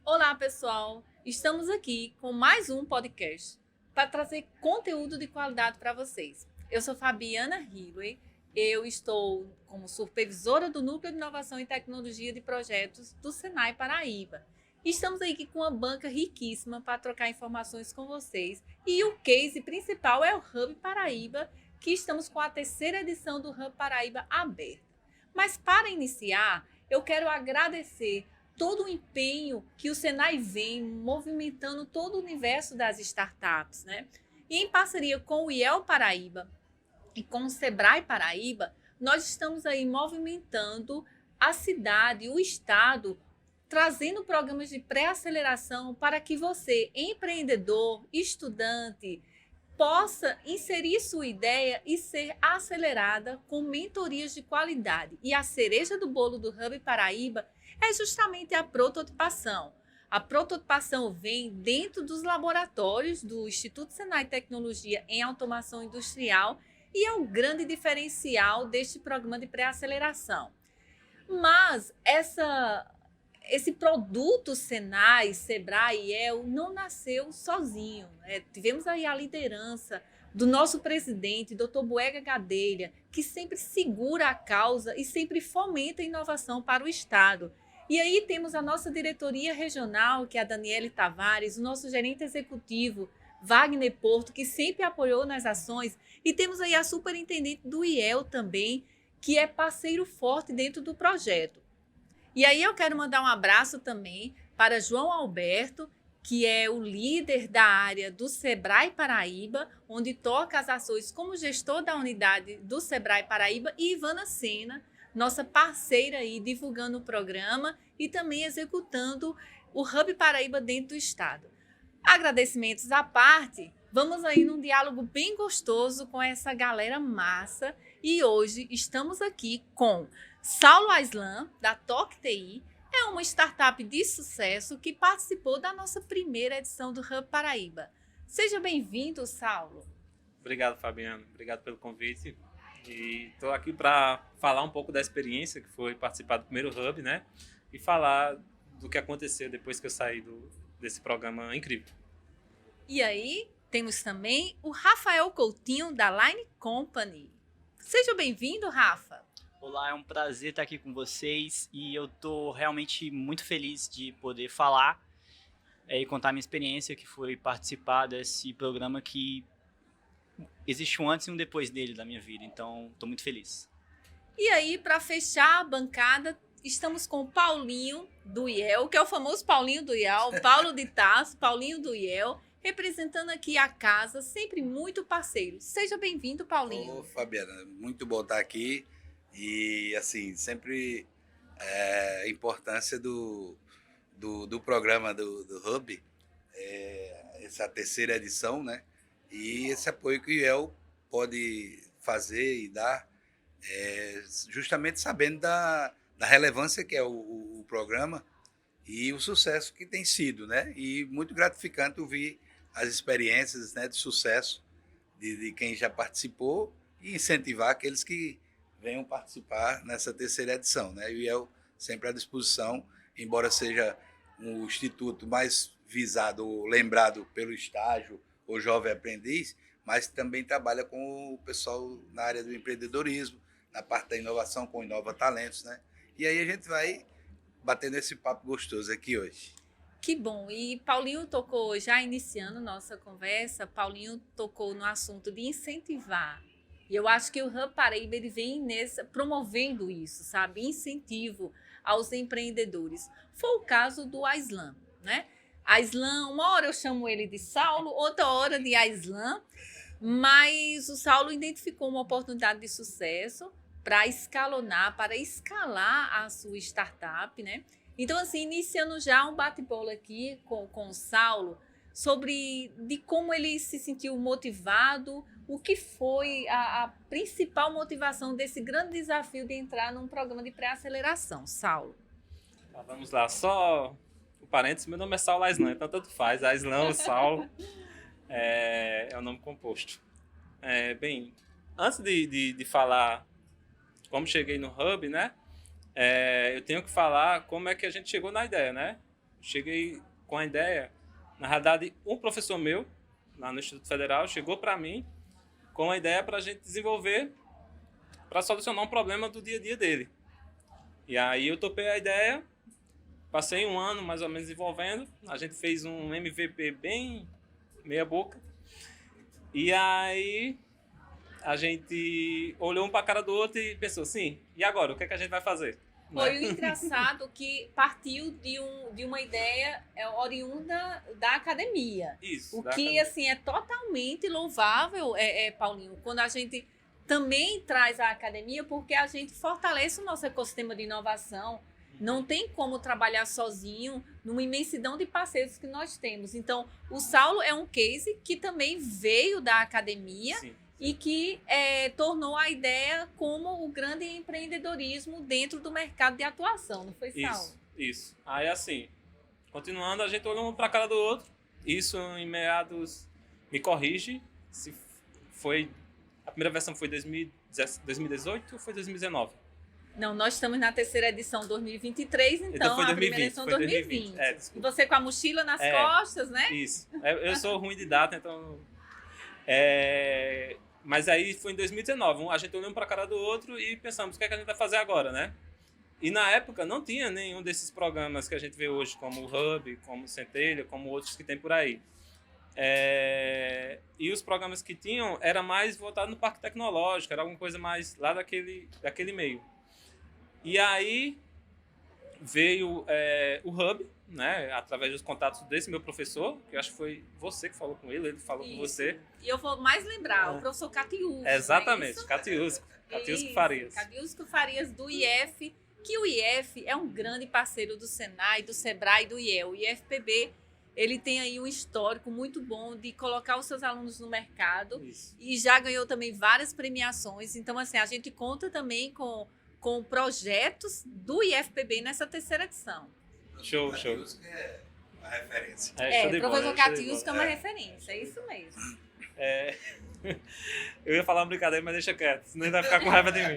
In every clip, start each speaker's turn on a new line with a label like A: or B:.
A: Olá, pessoal! Estamos aqui com mais um podcast para trazer conteúdo de qualidade para vocês. Eu sou Fabiana Riley, eu estou como supervisora do Núcleo de Inovação e Tecnologia de Projetos do Senai Paraíba. Estamos aqui com uma banca riquíssima para trocar informações com vocês e o case principal é o Hub Paraíba, que estamos com a terceira edição do Hub Paraíba aberta. Mas para iniciar, eu quero agradecer todo o empenho que o Senai vem movimentando todo o universo das startups, né? E em parceria com o IEL Paraíba e com o Sebrae Paraíba, nós estamos aí movimentando a cidade, o estado, trazendo programas de pré-aceleração para que você, empreendedor, estudante, possa inserir sua ideia e ser acelerada com mentorias de qualidade. E a cereja do bolo do Hub Paraíba é justamente a prototipação. A prototipação vem dentro dos laboratórios do Instituto Senai Tecnologia em Automação Industrial e é o grande diferencial deste programa de pré-aceleração. Mas esse produto Senai, Sebrae e IEL não nasceu sozinho. Tivemos aí a liderança do nosso presidente, Dr. Boega Gadelha, que sempre segura a causa e sempre fomenta a inovação para o Estado. E aí temos a nossa diretoria regional, que é a Daniele Tavares, o nosso gerente executivo, Wagner Porto, que sempre apoiou nas ações, e temos aí a superintendente do IEL também, que é parceiro forte dentro do projeto. E aí eu quero mandar um abraço também para João Alberto, que é o líder da área do Sebrae Paraíba, onde toca as ações como gestor da unidade do Sebrae Paraíba, e Ivana Sena, nossa parceira aí, divulgando o programa e também executando o Hub Paraíba dentro do estado. Agradecimentos à parte, vamos aí num diálogo bem gostoso com essa galera massa e hoje estamos aqui com Saulo Aislan, da Toque TI, é uma startup de sucesso que participou da nossa primeira edição do Hub Paraíba. Seja bem-vindo, Saulo.
B: Obrigado, Fabiano. Obrigado pelo convite. E estou aqui para falar um pouco da experiência que foi participar do primeiro Hub, né? E falar do que aconteceu depois que eu saí desse programa incrível.
A: E aí, temos também o Rafael Coutinho, da Line Company. Seja bem-vindo, Rafa.
C: Olá, é um prazer estar aqui com vocês e eu estou realmente muito feliz de poder falar e contar minha experiência, que foi participar desse programa que existe um antes e um depois dele da minha vida, então estou muito feliz.
A: E aí, para fechar a bancada, estamos com o Paulinho do IEL, que é o famoso Paulinho do IEL, Paulo de Tarso, Paulinho do IEL, representando aqui a casa, sempre muito parceiro. Seja bem-vindo, Paulinho.
D: Ô, Fabiana, muito bom estar aqui. E, assim, sempre a importância do programa do Hub, essa terceira edição, né? E esse apoio que o IEL pode fazer e dar, justamente sabendo da relevância que é o programa e o sucesso que tem sido, né? E muito gratificante ouvir as experiências, né, de sucesso de quem já participou e incentivar aqueles que venham participar nessa terceira edição, né? E o IEL sempre à disposição, embora seja um instituto mais visado ou lembrado pelo estágio ou jovem aprendiz, mas também trabalha com o pessoal na área do empreendedorismo, na parte da inovação com Inova Talentos, né? E aí a gente vai batendo esse papo gostoso aqui hoje.
A: Que bom. E Paulinho tocou, já iniciando nossa conversa, Paulinho tocou no assunto de incentivar. E eu acho que o Hub Paraíba ele vem promovendo isso, sabe? Incentivo aos empreendedores. Foi o caso do Aislan, né? Aislan, uma hora eu chamo ele de Saulo, outra hora de Aislan, mas o Saulo identificou uma oportunidade de sucesso para escalonar, para escalar a sua startup, né? Então, assim, iniciando já um bate-bola aqui com o Saulo, sobre de como ele se sentiu motivado, o que foi a principal motivação desse grande desafio de entrar num programa de pré-aceleração, Saulo.
B: Tá, vamos lá, só o parênteses, meu nome é Saulo Aislan, então tanto faz, Aislan ou Saulo é o nome composto. Bem, antes de falar como cheguei no Hub, né, eu tenho que falar como é que a gente chegou na ideia, né? cheguei com a ideia. Na realidade, um professor meu, lá no Instituto Federal, chegou para mim com a ideia para a gente desenvolver, para solucionar um problema do dia a dia dele. E aí eu topei a ideia, passei um ano mais ou menos desenvolvendo, a gente fez um MVP bem meia boca, e aí a gente olhou um para a cara do outro e pensou assim, e agora, o que é que a gente vai fazer?
A: Foi o engraçado que partiu de uma ideia oriunda da academia.
B: Isso.
A: O que, assim, é totalmente louvável, Paulinho, quando a gente também traz a academia, porque a gente fortalece o nosso ecossistema de inovação. Não tem como trabalhar sozinho numa imensidão de parceiros que nós temos. Então, o Saulo é um case que também veio da academia.
B: Sim.
A: E que tornou a ideia como o grande empreendedorismo dentro do mercado de atuação, não foi, Saulo?
B: Isso. Aí, assim, continuando, a gente olhou um para a cara do outro. Isso em meados... Me corrige se foi... A primeira versão foi 2018 ou foi 2019?
A: Não, nós estamos na terceira edição 2023, então
B: foi
A: a
B: 2020,
A: primeira edição
B: foi
A: 2020.
B: desculpa.
A: E você com a mochila nas costas, né?
B: Isso. Eu sou ruim de data, então... Mas aí foi em 2019, a gente olhou um para a cara do outro e pensamos, o que é que a gente vai fazer agora, né? E na época não tinha nenhum desses programas que a gente vê hoje, como o Hub, como o Centelha, como outros que tem por aí. E os programas que tinham era mais voltado no parque tecnológico, era alguma coisa mais lá daquele meio. E aí veio o Hub, né, através dos contatos desse meu professor, que eu acho que foi você que falou com ele falou com você.
A: E eu vou mais lembrar, o professor Catiusco.
B: Exatamente,
A: né?
B: Catiusco Farias.
A: Catiusco Farias do IF, que o IF é um grande parceiro do Senai, do Sebrae e do IEL. O IFPB, ele tem aí um histórico muito bom de colocar os seus alunos no mercado.
B: Isso.
A: E já ganhou também várias premiações. Então, assim, a gente conta também com projetos do IFPB nessa terceira edição.
B: Show.
D: Catiusco é uma referência.
A: O professor Catiusco é uma referência, é isso mesmo.
B: Eu ia falar uma brincadeira, mas deixa quieto, senão ele vai ficar com raiva de mim.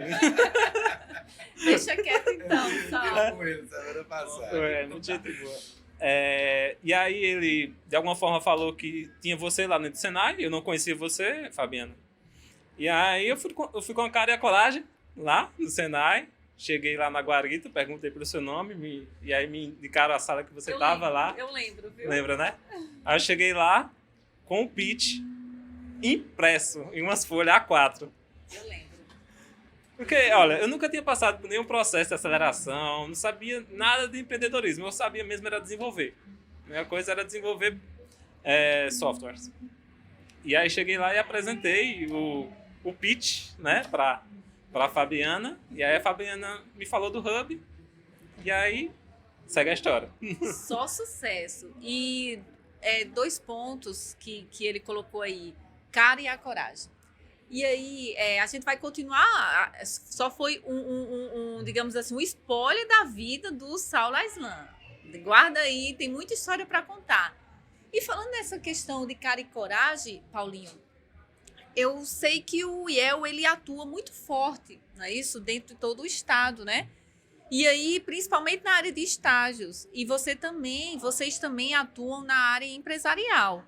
A: Deixa quieto então, Saulo.
D: Com ele semana passada.
B: Muito gente boa. E aí ele, de alguma forma, falou que tinha você lá dentro do Senai, eu não conhecia você, Fabiana. E aí eu fui com a cara e a coragem lá no Senai, cheguei lá na Guarita, perguntei pelo seu nome, e aí me indicaram a sala que você estava lá.
A: Eu lembro, viu?
B: Lembra, né? Aí eu cheguei lá com o pitch impresso em umas folhas A4.
A: Eu lembro.
B: Porque, olha, eu nunca tinha passado por nenhum processo de aceleração, não sabia nada de empreendedorismo, eu sabia mesmo era desenvolver. A minha coisa era desenvolver softwares. E aí cheguei lá e apresentei o pitch, né, para a Fabiana, e aí a Fabiana me falou do Hub, e aí segue a história.
A: Só sucesso. E 2 pontos que ele colocou aí, cara e a coragem. E aí, a gente vai continuar, só foi digamos assim, um spoiler da vida do Saulo Aislan. Guarda aí, tem muita história para contar. E falando nessa questão de cara e coragem, Paulinho, eu sei que o IEL, ele atua muito forte, não é isso? Dentro de todo o estado, né? E aí, principalmente na área de estágios. E vocês também atuam na área empresarial.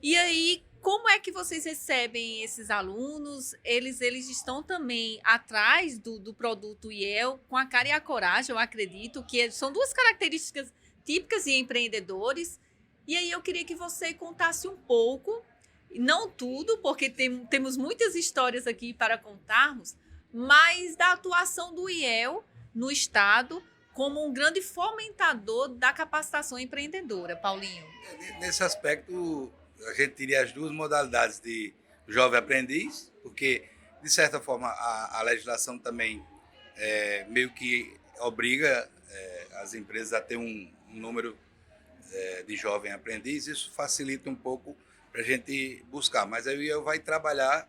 A: E aí, como é que vocês recebem esses alunos? Eles estão também atrás do produto IEL, com a cara e a coragem, eu acredito, que são 2 características típicas de empreendedores. E aí eu queria que você contasse um pouco, não tudo, porque temos muitas histórias aqui para contarmos, mas da atuação do IEL no estado como um grande fomentador da capacitação empreendedora. Paulinho.
D: Nesse aspecto, a gente teria as 2 modalidades de jovem aprendiz, porque, de certa forma, a legislação também meio que obriga as empresas a ter um número de jovem aprendiz. Isso facilita um pouco para a gente buscar. Mas aí eu vai trabalhar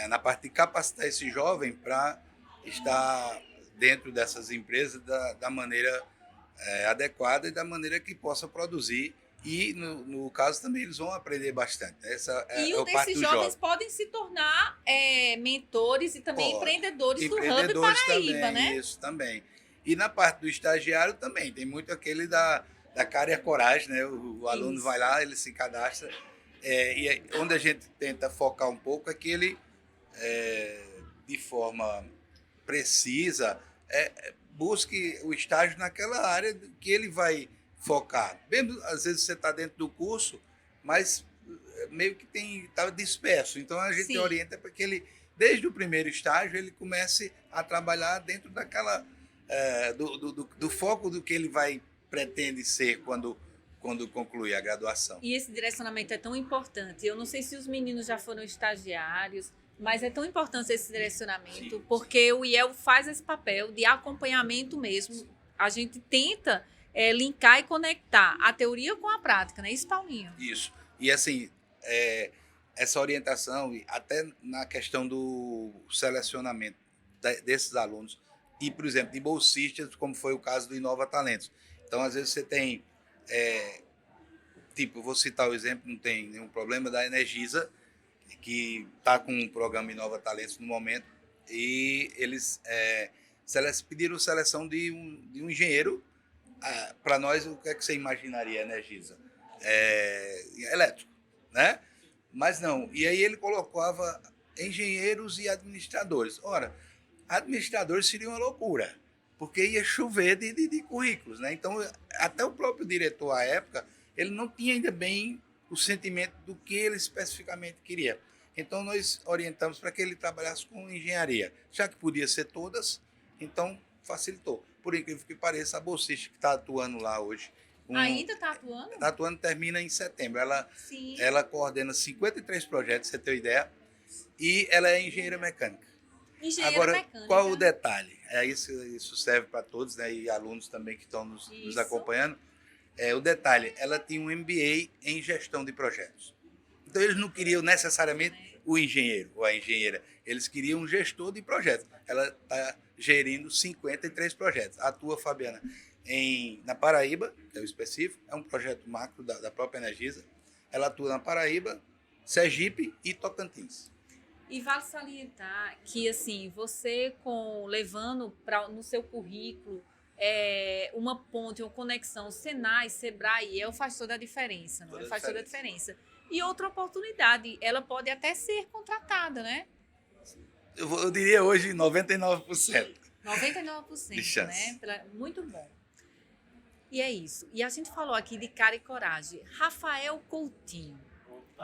D: na parte de capacitar esse jovem para estar dentro dessas empresas da maneira adequada e da maneira que possa produzir. E, no caso, também eles vão aprender bastante. Essa
A: e
D: a parte
A: desses
D: do
A: jovens podem se tornar mentores e também empreendedores do Hub
D: empreendedores
A: Paraíba,
D: também,
A: né?
D: Isso também. E na parte do estagiário também. Tem muito aquele da da cara e a coragem, né? O aluno
A: Isso.
D: vai lá, ele se cadastra. Onde a gente tenta focar um pouco é que ele, de forma precisa, busque o estágio naquela área que ele vai focar. Mesmo, às vezes você está dentro do curso, mas meio que está disperso. Então a gente
A: Sim.
D: orienta para que ele, desde o primeiro estágio, ele comece a trabalhar dentro daquela do foco do que ele pretende ser quando concluir a graduação.
A: E esse direcionamento é tão importante. Eu não sei se os meninos já foram estagiários, mas é tão importante esse direcionamento,
D: Sim,
A: porque o IEL faz esse papel de acompanhamento mesmo. A gente tenta linkar e conectar a teoria com a prática, não é isso, Paulinho?
D: Isso. E assim, essa orientação, e até na questão do selecionamento desses alunos, e, por exemplo, de bolsistas, como foi o caso do Inova Talentos. Então, às vezes você tem, vou citar o exemplo, não tem nenhum problema, da Energisa, que está com um programa Inova Talentos no momento, e eles pediram seleção de um engenheiro. Para nós, o que é que você imaginaria, Energisa? Elétrico, né? Mas não. E aí ele colocava engenheiros e administradores. Ora, administradores seria uma loucura, porque ia chover de currículos, né? Então, até o próprio diretor, à época, ele não tinha ainda bem o sentimento do que ele especificamente queria. Então, nós orientamos para que ele trabalhasse com engenharia. Já que podia ser todas, então facilitou. Por incrível que pareça, a bolsista que está atuando lá hoje...
A: Ainda está atuando?
D: Está atuando, termina em setembro.
A: Sim.
D: Ela coordena 53 projetos, você tem uma ideia, e ela é engenheira mecânica. Agora,
A: mecânica.
D: qual o detalhe? Isso serve para todos, né, e alunos também que estão nos acompanhando. O detalhe, ela tinha um MBA em gestão de projetos. Então, eles não queriam necessariamente o engenheiro ou a engenheira, eles queriam um gestor de projetos. Ela está gerindo 53 projetos. Atua, Fabiana, na Paraíba, que é o específico, é um projeto macro da própria Energisa. Ela atua na Paraíba, Sergipe e Tocantins.
A: E vale salientar que, assim, você levando no seu currículo uma ponte, uma conexão, Senai, Sebrae, IEL faz toda a diferença, não é? Faz toda a diferença. E outra oportunidade, ela pode até ser contratada, né?
D: Eu diria hoje 99%.
A: 99%,
D: de chance.
A: né? Muito bom. E é isso. E a gente falou aqui de cara e coragem. Rafael Coutinho,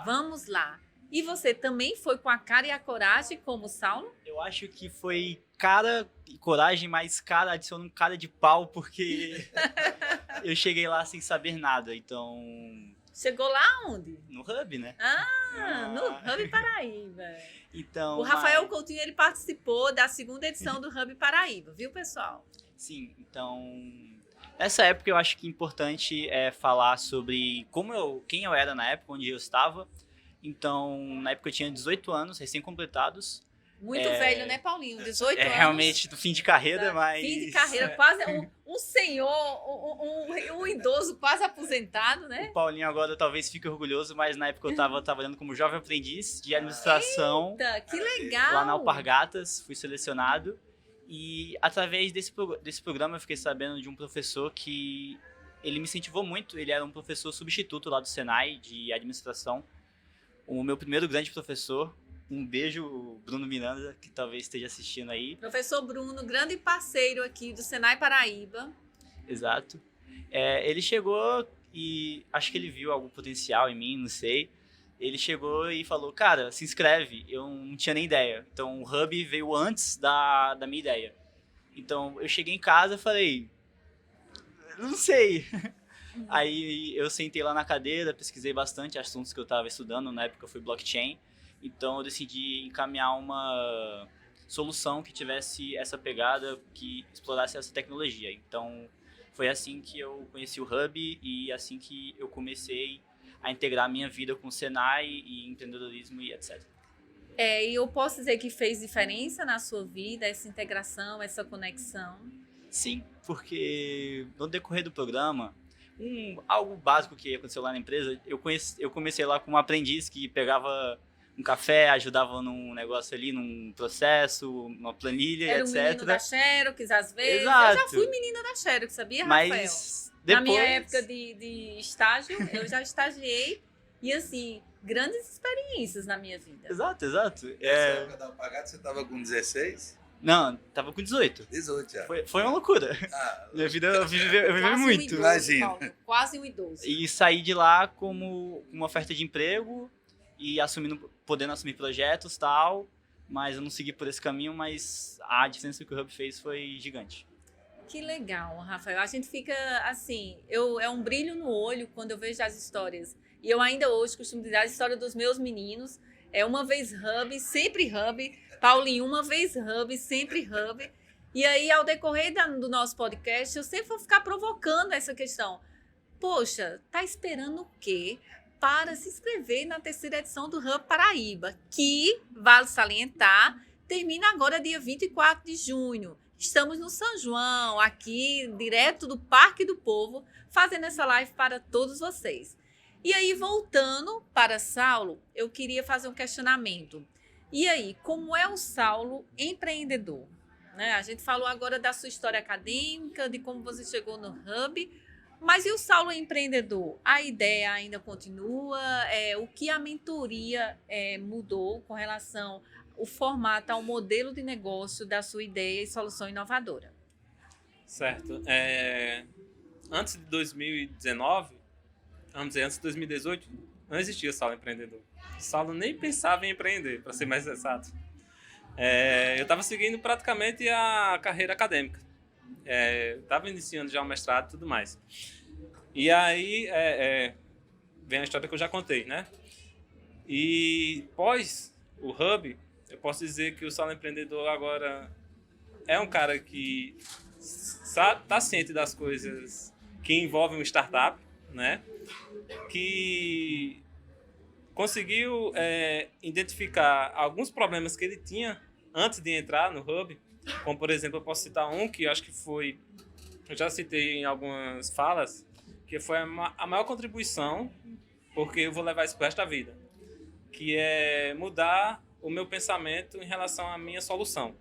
A: vamos lá. E você também foi com a cara e a coragem, como o Saulo?
C: Eu acho que foi cara e coragem, mas cara adiciona um cara de pau, porque eu cheguei lá sem saber nada, então...
A: Chegou lá onde?
C: No Hub, né?
A: No Hub Paraíba.
C: Então,
A: O Rafael Coutinho, ele participou da 2ª edição do Hub Paraíba, viu, pessoal?
C: Sim, então... Nessa época eu acho que é importante falar sobre quem eu era na época, onde eu estava. Então, na época eu tinha 18 anos, recém-completados.
A: Muito velho, né, Paulinho? 18 anos.
C: Realmente do fim de carreira,
A: Tá?
C: mas...
A: Fim de carreira, quase um senhor, um idoso quase aposentado, né?
C: O Paulinho agora talvez fique orgulhoso, mas na época eu estava trabalhando como jovem aprendiz de administração.
A: Eita, que legal!
C: Lá na Alpargatas, fui selecionado. E através desse programa eu fiquei sabendo de um professor que ele me incentivou muito. Ele era um professor substituto lá do Senai, de administração. O meu primeiro grande professor. Um beijo, Bruno Miranda, que talvez esteja assistindo aí.
A: Professor Bruno, grande parceiro aqui do Senai Paraíba.
C: Exato. Ele chegou e acho que ele viu algum potencial em mim, não sei. Ele chegou e falou, cara, se inscreve. Eu não tinha nem ideia. Então, o Hub veio antes da minha ideia. Então, eu cheguei em casa e falei, não sei. Aí, eu sentei lá na cadeira, pesquisei bastante assuntos que eu estava estudando. Na época, foi blockchain. Então, eu decidi encaminhar uma solução que tivesse essa pegada, que explorasse essa tecnologia. Então, foi assim que eu conheci o Hub e assim que eu comecei a integrar a minha vida com o Senai e empreendedorismo e etc.
A: E eu posso dizer que fez diferença na sua vida, essa integração, essa conexão?
C: Sim, porque no decorrer do programa, algo básico que aconteceu lá na empresa, eu comecei lá como aprendiz que pegava um café, ajudava num negócio ali, num processo, uma planilha,
A: Era
C: etc.
A: Era um menino da Xerox, às vezes.
C: Exato.
A: Eu já fui menina da Xerox, sabia,
C: Mas
A: Rafael? Na minha época de estágio, eu já estagiei e, assim, grandes experiências na minha vida.
C: Exato.
D: Nessa época da Alpagata, você estava com 16?
C: Não, tava com 18.
D: 18 já.
C: Foi uma loucura. Minha vida, eu vivi
A: Quase
C: muito.
A: Um idoso,
D: Imagina.
A: Paulo, quase um idoso.
C: E saí de lá como uma oferta de emprego e podendo assumir projetos e tal, mas eu não segui por esse caminho, mas a diferença que o Hub fez foi gigante.
A: Que legal, Rafael. A gente fica assim, é um brilho no olho quando eu vejo as histórias. E eu ainda hoje costumo dizer a história dos meus meninos. É uma vez Hub, sempre Hub. Paulinho, uma vez Hub, sempre Hub. E aí, ao decorrer do nosso podcast, eu sempre vou ficar provocando essa questão. Poxa, tá esperando o quê para se inscrever na terceira edição do Hub Paraíba? Que, vale salientar, termina agora dia 24 de junho. Estamos no São João, aqui, direto do Parque do Povo, fazendo essa live para todos vocês. E aí, voltando para Saulo, eu queria fazer um questionamento. E aí, como é o Saulo empreendedor? Né? A gente falou agora da sua história acadêmica, de como você chegou no Hub, mas e o Saulo empreendedor? A ideia ainda continua? O que a mentoria mudou com relação ao formato, ao modelo de negócio da sua ideia e solução inovadora?
B: Certo. Antes de 2019, vamos dizer, antes de 2018, não existia Saulo empreendedor. O Saulo nem pensava em empreender, para ser mais exato. Eu estava seguindo praticamente a carreira acadêmica. Estava iniciando já o mestrado e tudo mais. E aí vem a história que eu já contei, né? E pós o Hub, eu posso dizer que o Saulo empreendedor agora é um cara que está ciente das coisas que envolvem um startup, né? Que conseguiu identificar alguns problemas que ele tinha antes de entrar no Hub, como, por exemplo, eu posso citar um que eu acho que foi, eu já citei em algumas falas, que foi a maior contribuição, porque eu vou levar isso pro resto da vida, que é mudar o meu pensamento em relação à minha solução.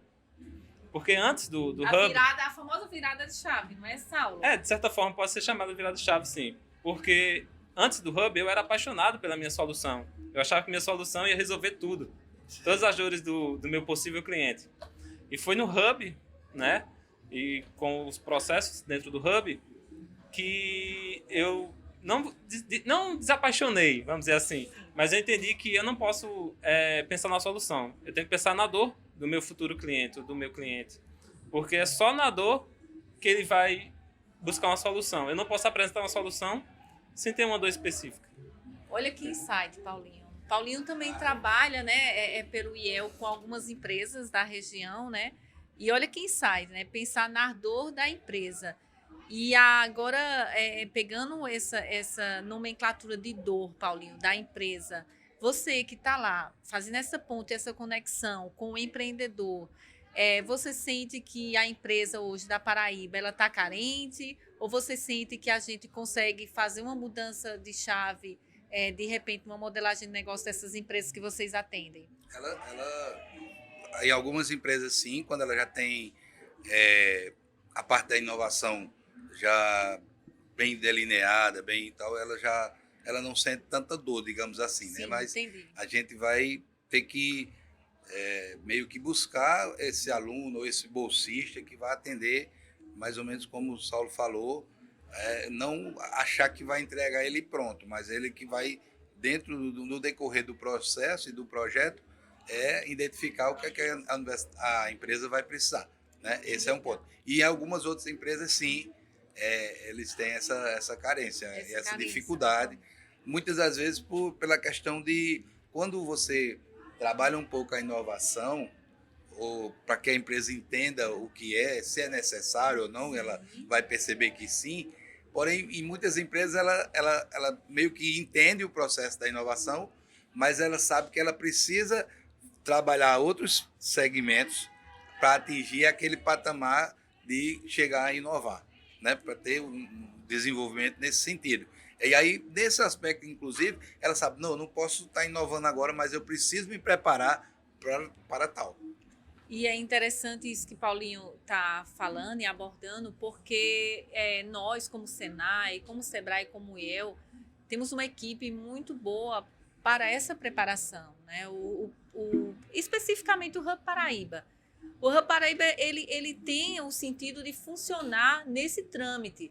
B: Porque antes do Hub...
A: A famosa virada de chave, não é, Saulo?
B: De certa forma pode ser chamada virada de chave, sim. Porque antes do Hub eu era apaixonado pela minha solução. Eu achava que minha solução ia resolver tudo. Todas as dores do meu possível cliente. E foi no Hub, né? E com os processos dentro do Hub, que eu não desapaixonei, vamos dizer assim. Mas eu entendi que eu não posso pensar na solução. Eu tenho que pensar na dor do meu futuro cliente, do meu cliente. Porque é só na dor que ele vai buscar uma solução. Eu não posso apresentar uma solução sem ter uma dor específica.
A: Olha que insight, Paulinho. Paulinho também trabalha, né, pelo IEL com algumas empresas da região, né? E olha que insight, né? Pensar na dor da empresa. E agora, pegando essa nomenclatura de dor, Paulinho, da empresa, você que está lá, fazendo essa ponte, essa conexão com o empreendedor, você sente que a empresa hoje da Paraíba, ela está carente? Ou você sente que a gente consegue fazer uma mudança de chave, de repente, uma modelagem de negócio dessas empresas que vocês atendem?
D: Em algumas empresas, sim, quando ela já tem a parte da inovação já bem delineada, bem e tal, ela não sente tanta dor, digamos assim,
A: Sim,
D: né? Mas
A: entendi.
D: a gente vai ter que meio que buscar esse aluno ou esse bolsista que vai atender mais ou menos como o Saulo falou, não achar que vai entregar ele pronto, mas ele que vai, dentro no decorrer do processo e do projeto, identificar o que, a empresa vai precisar, né? Esse é um ponto. E em algumas outras empresas, sim, eles têm essa carência, essa dificuldade, muitas das vezes pela questão de quando você trabalha um pouco a inovação, ou para que a empresa entenda o que se é necessário ou não, ela vai perceber que sim. Porém, em muitas empresas, ela meio que entende o processo da inovação, mas ela sabe que ela precisa trabalhar outros segmentos para atingir aquele patamar de chegar a inovar, né? Para ter um desenvolvimento nesse sentido. E aí, nesse aspecto, inclusive, ela sabe, não posso estar inovando agora, mas eu preciso me preparar para tal.
A: E é interessante isso que Paulinho está falando e abordando, porque nós, como Senai, como Sebrae, como eu, temos uma equipe muito boa para essa preparação, né? Especificamente o Hub Paraíba. O Hub Paraíba ele tem o sentido de funcionar nesse trâmite.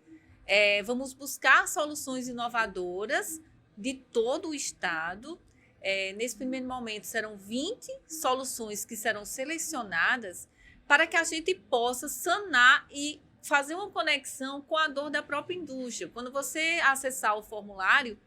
A: Vamos buscar soluções inovadoras de todo o estado. Nesse primeiro momento, serão 20 soluções que serão selecionadas para que a gente possa sanar e fazer uma conexão com a dor da própria indústria. Quando você acessar o formulário,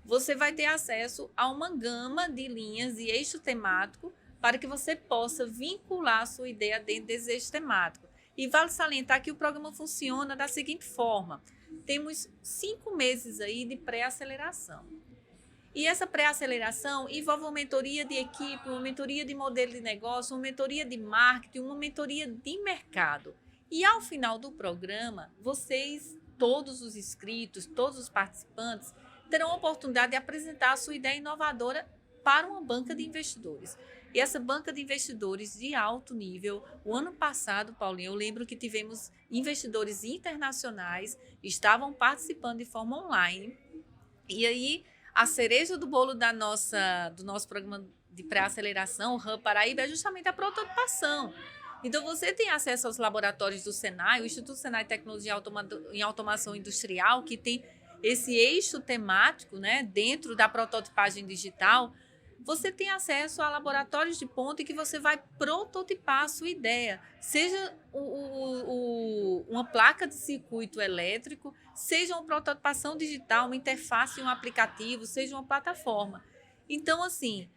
A: você vai ter acesso a uma gama de linhas e eixo temático para que você possa vincular a sua ideia dentro desse eixo temático. E vale salientar que o programa funciona da seguinte forma. Temos 5 meses aí de pré-aceleração. E essa pré-aceleração envolve uma mentoria de equipe, uma mentoria de modelo de negócio, uma mentoria de marketing, uma mentoria de mercado. E ao final do programa, vocês, todos os inscritos, todos os participantes, terão a oportunidade de apresentar a sua ideia inovadora para uma banca de investidores. E essa banca de investidores de alto nível, o ano passado, Paulinho, eu lembro que tivemos investidores internacionais, estavam participando de forma online. E aí, a cereja do bolo do nosso programa de pré-aceleração, o Hub Paraíba, é justamente a prototipação. Então, você tem acesso aos laboratórios do Senai, o Instituto Senai Tecnologia em Automação Industrial, que tem esse eixo temático, né, dentro da prototipagem digital. Você tem acesso a laboratórios de ponta em que você vai prototipar a sua ideia, seja uma placa de circuito elétrico, seja uma prototipação digital, uma interface, um aplicativo, seja uma plataforma. Então, assim,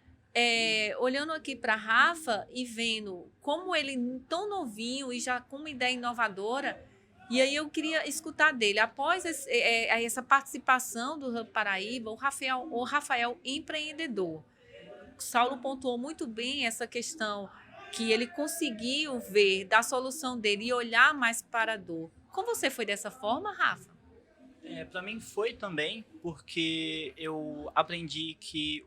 A: olhando aqui para Rafa e vendo como ele tão novinho e já com uma ideia inovadora, e aí eu queria escutar dele. Após essa participação do Hub Paraíba, o Rafael empreendedor. Saulo pontuou muito bem essa questão que ele conseguiu ver da solução dele e olhar mais para a dor. Com você foi dessa forma, Rafa?
C: Para mim foi também, porque eu aprendi que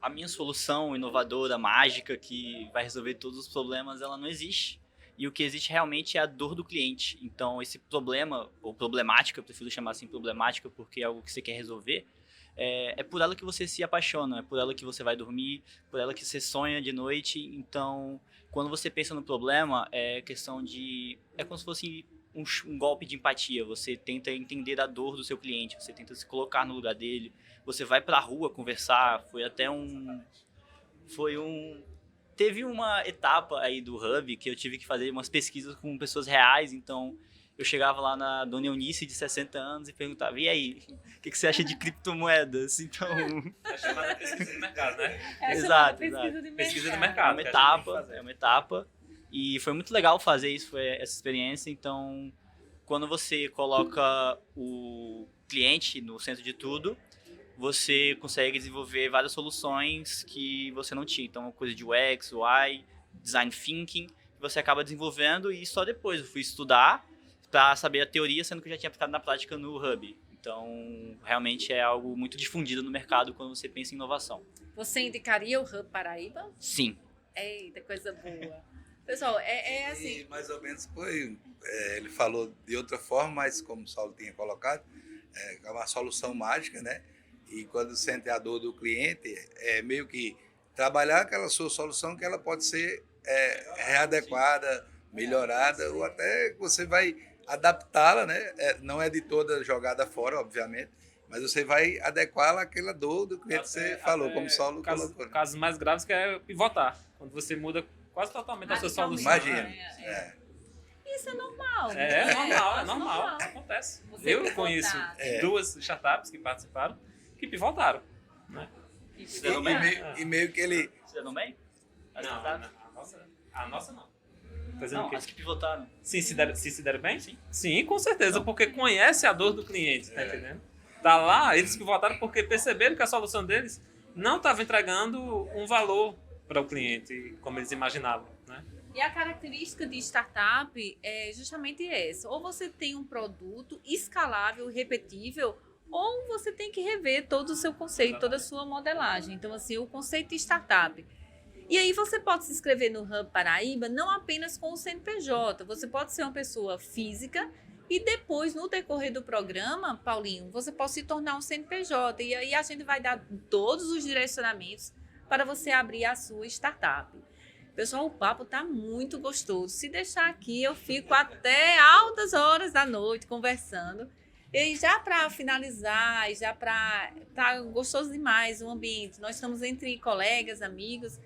C: a minha solução inovadora, mágica, que vai resolver todos os problemas, ela não existe. E o que existe realmente é a dor do cliente. Então, esse problema, ou problemática, eu prefiro chamar assim problemática, porque é algo que você quer resolver, é por ela que você se apaixona, é por ela que você vai dormir, por ela que você sonha de noite. Então, quando você pensa no problema, é questão de... É como se fosse um golpe de empatia. Você tenta entender a dor do seu cliente, você tenta se colocar no lugar dele, você vai pra rua conversar. Teve uma etapa aí do Hub que eu tive que fazer umas pesquisas com pessoas reais, então eu chegava lá na Dona Eunice de 60 anos e perguntava, e aí, o que você acha de criptomoedas? Então...
B: É chamada pesquisa de mercado, né?
C: Exato.
B: Pesquisa de mercado.
C: É uma etapa. E foi muito legal fazer isso, foi essa experiência. Então, quando você coloca o cliente no centro de tudo, você consegue desenvolver várias soluções que você não tinha. Então, coisa de UX, UI, Design Thinking, que você acaba desenvolvendo e só depois eu fui estudar para saber a teoria, sendo que eu já tinha aplicado na prática no Hub. Então, realmente é algo muito difundido no mercado quando você pensa em inovação.
A: Você indicaria o Hub Paraíba?
C: Sim.
A: Eita, coisa boa. Pessoal, assim...
D: E mais ou menos foi... ele falou de outra forma, mas como o Saulo tinha colocado, é uma solução mágica, né? E quando sente a dor do cliente, é meio que trabalhar aquela sua solução que ela pode ser readequada, melhorada, ou até você vai adaptá-la, né? Não é de toda jogada fora, obviamente, mas você vai adequá-la àquela dor do cliente que você falou, como o Saulo colocou.
B: Casos mais graves que é pivotar, quando você muda quase totalmente a sua solução.
D: Imagina.
A: Isso é normal.
B: É normal. Acontece. Eu conheço 2 startups que participaram que pivotaram. Né?
D: E meio que ele...
C: Você deram bem?
B: A nossa não.
C: Não, as que pivotaram.
B: Sim, se deram bem?
C: Sim.
B: Sim, com certeza, porque conhece a dor do cliente, tá entendendo? Tá lá, eles pivotaram porque perceberam que a solução deles não estava entregando um valor para o cliente como eles imaginavam, né?
A: E a característica de startup é justamente essa. Ou você tem um produto escalável, repetível, ou você tem que rever todo o seu conceito, toda a sua modelagem. Então, assim, o conceito de startup, E aí você pode se inscrever no Hub Paraíba não apenas com o CNPJ, você pode ser uma pessoa física e depois, no decorrer do programa, Paulinho, você pode se tornar um CNPJ. E aí a gente vai dar todos os direcionamentos para você abrir a sua startup. Pessoal, o papo tá muito gostoso. Se deixar aqui, eu fico até altas horas da noite conversando. E já para finalizar, já para... Tá gostoso demais o ambiente. Nós estamos entre colegas, amigos.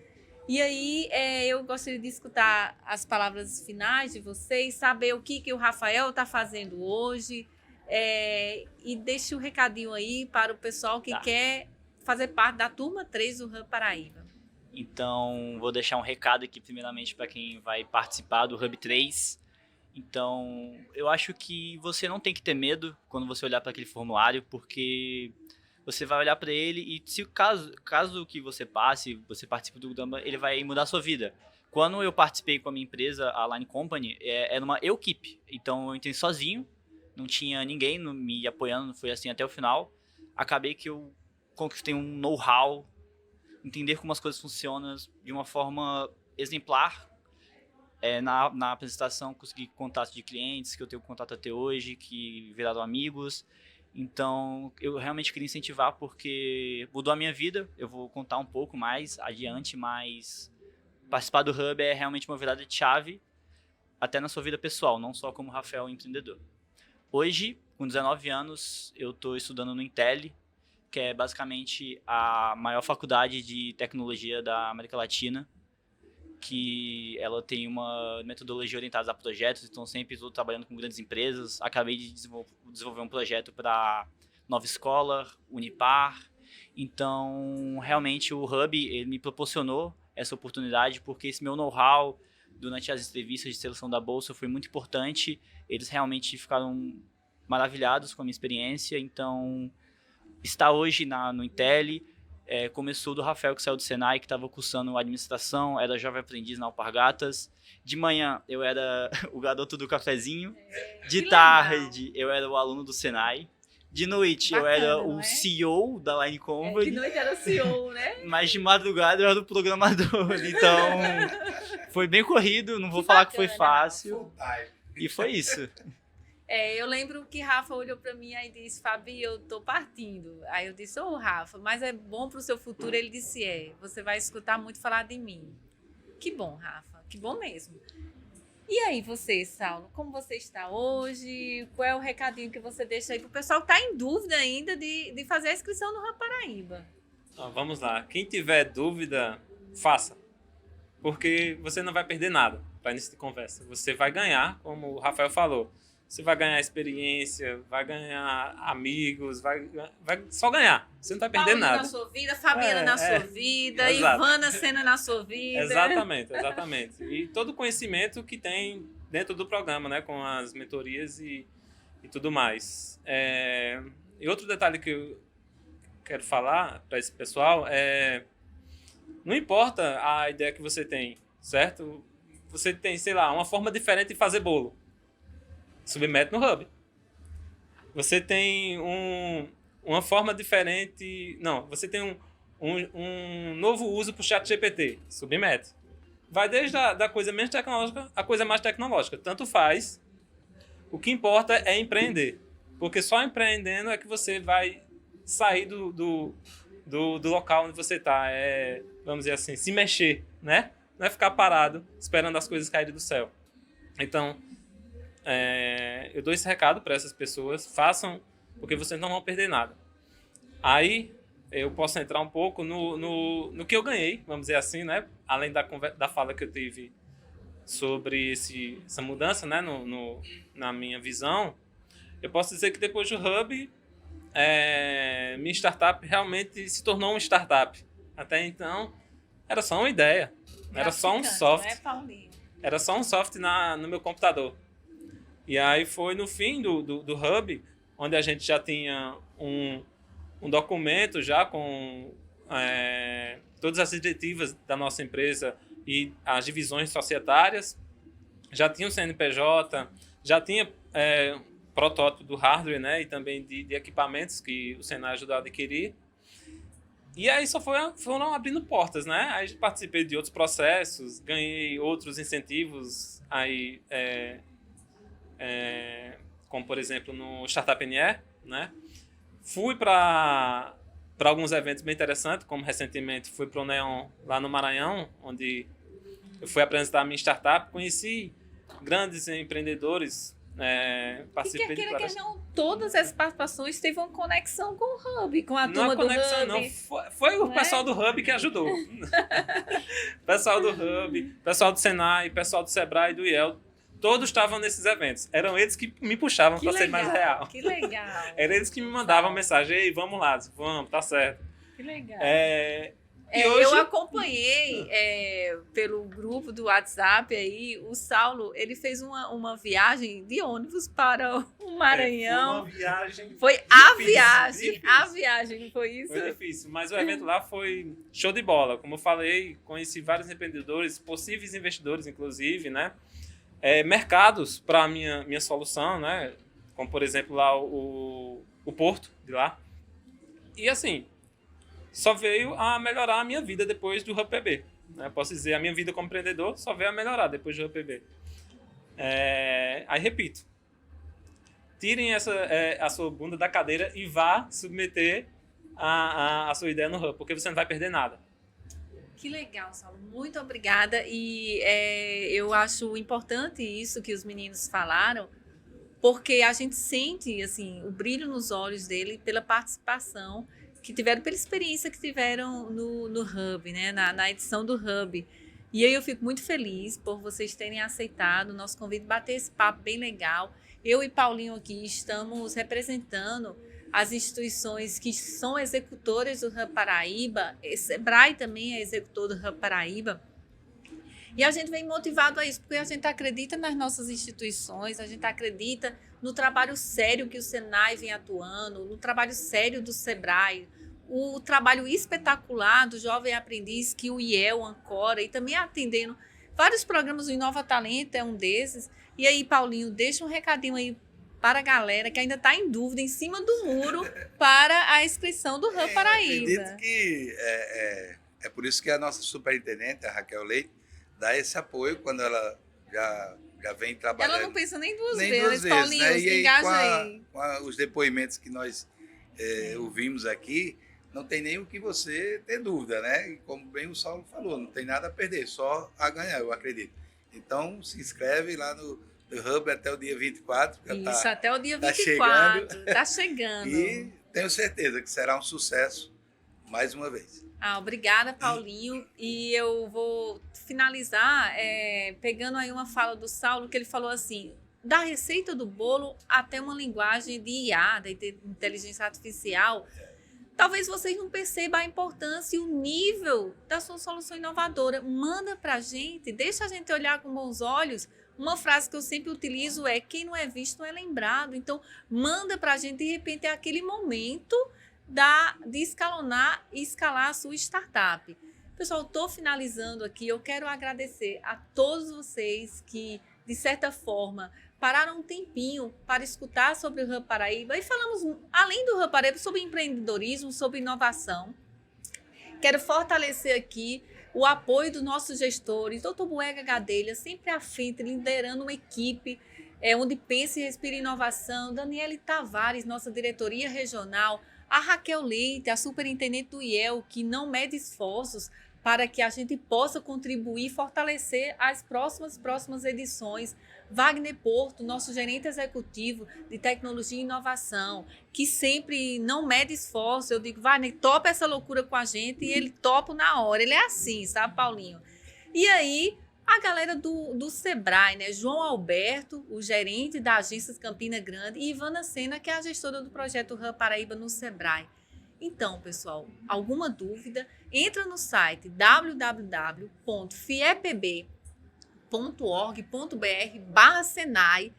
A: E aí, eu gostaria de escutar as palavras finais de vocês, saber o que o Rafael está fazendo hoje. E deixe um recadinho aí para o pessoal que quer fazer parte da turma 3 do Hub Paraíba.
C: Então, vou deixar um recado aqui primeiramente para quem vai participar do Hub 3. Então, eu acho que você não tem que ter medo quando você olhar para aquele formulário, porque você vai olhar para ele e se caso que você passe, você participe do programa, ele vai mudar a sua vida. Quando eu participei com a minha empresa, a Line Company, era uma equipe. Então, eu entrei sozinho, não tinha ninguém me apoiando, foi assim até o final. Acabei que eu conquistei um know-how, entender como as coisas funcionam de uma forma exemplar. Na apresentação, consegui contato de clientes que eu tenho contato até hoje, que viraram amigos. Então, eu realmente queria incentivar porque mudou a minha vida. Eu vou contar um pouco mais adiante, mas participar do Hub é realmente uma virada de chave, até na sua vida pessoal, não só como Rafael empreendedor. Hoje, com 19 anos, eu estou estudando no Intel, que é basicamente a maior faculdade de tecnologia da América Latina, que ela tem uma metodologia orientada a projetos, então sempre estou trabalhando com grandes empresas. Acabei de desenvolver um projeto para Nova Escola, Unipar. Então, realmente, o Hub ele me proporcionou essa oportunidade, porque esse meu know-how durante as entrevistas de seleção da Bolsa foi muito importante. Eles realmente ficaram maravilhados com a minha experiência. Então, estar hoje no Intel... começou do Rafael, que saiu do Senai, que estava cursando administração, era jovem aprendiz na Alpargatas. De manhã, eu era o garoto do cafezinho. De tarde, eu era o aluno do Senai. De noite, eu era o CEO da Line Company.
A: De noite era o CEO, né?
C: Mas de madrugada, eu era o programador. Então, foi bem corrido, não vou falar que foi fácil. E foi isso.
A: Eu lembro que Rafa olhou para mim e disse, Fabi, eu tô partindo. Aí eu disse, Rafa, mas é bom pro seu futuro? Ele disse, você vai escutar muito falar de mim. Que bom, Rafa, que bom mesmo. E aí você, Saulo, como você está hoje? Qual é o recadinho que você deixa aí pro pessoal que tá em dúvida ainda de fazer a inscrição no Hub Paraíba?
B: Vamos lá, quem tiver dúvida, faça. Porque você não vai perder nada para início de conversa. Você vai ganhar, como o Rafael falou. Você vai ganhar experiência, vai ganhar amigos, vai só ganhar. Você não vai perder nada.
A: Na sua vida, Fabiana na sua vida,
B: exato.
A: Ivana Sena na sua vida.
B: Exatamente. E todo o conhecimento que tem dentro do programa, né? Com as mentorias e tudo mais. E outro detalhe que eu quero falar para esse pessoal não importa a ideia que você tem, certo? Você tem, sei lá, uma forma diferente de fazer bolo. Submete no Hub. Você tem uma forma diferente... Não, você tem um novo uso para o ChatGPT. Submete. Vai desde da coisa menos tecnológica à coisa mais tecnológica. Tanto faz. O que importa é empreender. Porque só empreendendo é que você vai sair do local onde você está. Vamos dizer assim, se mexer, né? Não é ficar parado esperando as coisas caírem do céu. Então... eu dou esse recado para essas pessoas, façam, porque vocês não vão perder nada. Aí eu posso entrar um pouco no que eu ganhei, vamos dizer assim, né? Além da fala que eu tive sobre essa mudança, né? Na minha visão, eu posso dizer que depois do Hub, minha startup realmente se tornou uma startup. Até então, era só uma ideia, era só um software. Era só um software no meu computador. E aí foi no fim do Hub, onde a gente já tinha um documento já com todas as diretivas da nossa empresa e as divisões societárias, já tinha o CNPJ, já tinha protótipo do hardware, né, e também de equipamentos que o Senai ajudou a adquirir. E aí foram abrindo portas, né? Aí participei de outros processos, ganhei outros incentivos, aí, como por exemplo no Startup NE, né? Fui para alguns eventos bem interessantes, como recentemente fui para o Neon lá no Maranhão, onde eu fui apresentar a minha startup, conheci grandes empreendedores, participei
A: E
B: de
A: quer não, todas as participações teve uma conexão com o Hub, com a turma do Hub.
B: Não, foi o pessoal do Hub que ajudou. Pessoal do Hub, pessoal do Senai, pessoal do Sebrae e do IEL, todos estavam nesses eventos. Eram eles que me puxavam para ser mais real.
A: Que legal.
B: Eram eles que me mandavam mensagem, ei, vamos lá, vamos, tá certo.
A: Que legal.
B: E hoje...
A: Eu acompanhei pelo grupo do WhatsApp aí, o Saulo, ele fez uma viagem de ônibus para o Maranhão.
B: Foi uma viagem
A: Foi
B: difícil.
A: a viagem, foi isso?
B: Foi difícil, mas o evento lá foi show de bola. Como eu falei, conheci vários empreendedores, possíveis investidores, inclusive, né? Mercados para a minha solução, né? Como, por exemplo, lá o Porto de lá. E assim, só veio a melhorar a minha vida depois do Hub PB. Né? Posso dizer, a minha vida como empreendedor só veio a melhorar depois do Hub PB. Aí, repito, tirem a sua bunda da cadeira e vá submeter a sua ideia no Hub, porque você não vai perder nada.
A: Que legal, Saulo. Muito obrigada. E eu acho importante isso que os meninos falaram, porque a gente sente assim, o brilho nos olhos dele pela participação que tiveram, pela experiência que tiveram no Hub, né? na edição do Hub. E aí eu fico muito feliz por vocês terem aceitado o nosso convite, bater esse papo bem legal. Eu e Paulinho aqui estamos representando as instituições que são executoras do Hub Paraíba, Sebrae também é executor do Hub Paraíba, e a gente vem motivado a isso, porque a gente acredita nas nossas instituições, a gente acredita no trabalho sério que o Senai vem atuando, no trabalho sério do Sebrae, o trabalho espetacular do Jovem Aprendiz que o IEL ancora, e também atendendo vários programas, o Inova Talento é um desses. E aí, Paulinho, deixa um recadinho aí para a galera que ainda está em dúvida, em cima do muro, para a inscrição do Hub Paraíba.
D: Acredito que é por isso que a nossa superintendente, a Raquel Leite, dá esse apoio quando ela já vem trabalhando.
A: Ela não pensa nem duas
D: nem
A: vezes,
D: duas vezes,
A: Paulinho,
D: né?
A: se
D: E
A: engaja aí.
D: Com os depoimentos que nós ouvimos aqui, não tem nem o que você ter dúvida, né? E como bem o Saulo falou, não tem nada a perder, só a ganhar, eu acredito. Então, se inscreve lá no Hub até o dia 24.
A: Isso, até o dia 24. Está chegando.
D: E tenho certeza que será um sucesso mais uma vez.
A: Obrigada, Paulinho. E eu vou finalizar pegando aí uma fala do Saulo, que ele falou assim, da receita do bolo até uma linguagem de IA, de inteligência artificial. Talvez vocês não percebam a importância e o nível da sua solução inovadora. Manda para a gente, deixa a gente olhar com bons olhos. Uma frase que eu sempre utilizo é: quem não é visto não é lembrado. Então, manda para a gente, de repente, é aquele momento de escalonar e escalar a sua startup. Pessoal, estou finalizando aqui. Eu quero agradecer a todos vocês que, de certa forma, pararam um tempinho para escutar sobre o Hub Paraíba. E falamos, além do Hub Paraíba, sobre empreendedorismo, sobre inovação. Quero fortalecer aqui o apoio dos nossos gestores, Dr. Buega Gadelha, sempre à frente, liderando uma equipe onde pensa e respira inovação, Daniele Tavares, nossa diretoria regional, a Raquel Leite, a superintendente do IEL, que não mede esforços para que a gente possa contribuir e fortalecer as próximas edições. Wagner Porto, nosso gerente executivo de tecnologia e inovação, que sempre não mede esforço. Eu digo, Wagner, topa essa loucura com a gente, e ele topa na hora. Ele é assim, sabe, Paulinho? E aí, a galera do Sebrae, né? João Alberto, o gerente da Agência Campina Grande, e Ivana Sena, que é a gestora do projeto Hub Paraíba no Sebrae. Então, pessoal, alguma dúvida? Entra no site www.fiepb.org.br/Senai.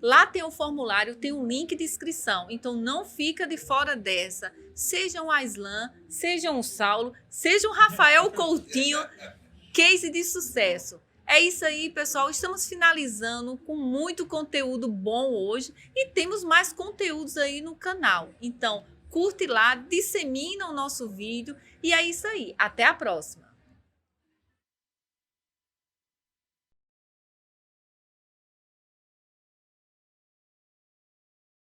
A: Lá tem o formulário, tem um link de inscrição. Então, não fica de fora dessa. Sejam o Aislan, sejam o Saulo, sejam o Rafael Coutinho, case de sucesso. É isso aí, pessoal. Estamos finalizando com muito conteúdo bom hoje e temos mais conteúdos aí no canal. Então, curte lá, dissemina o nosso vídeo. E é isso aí. Até a próxima.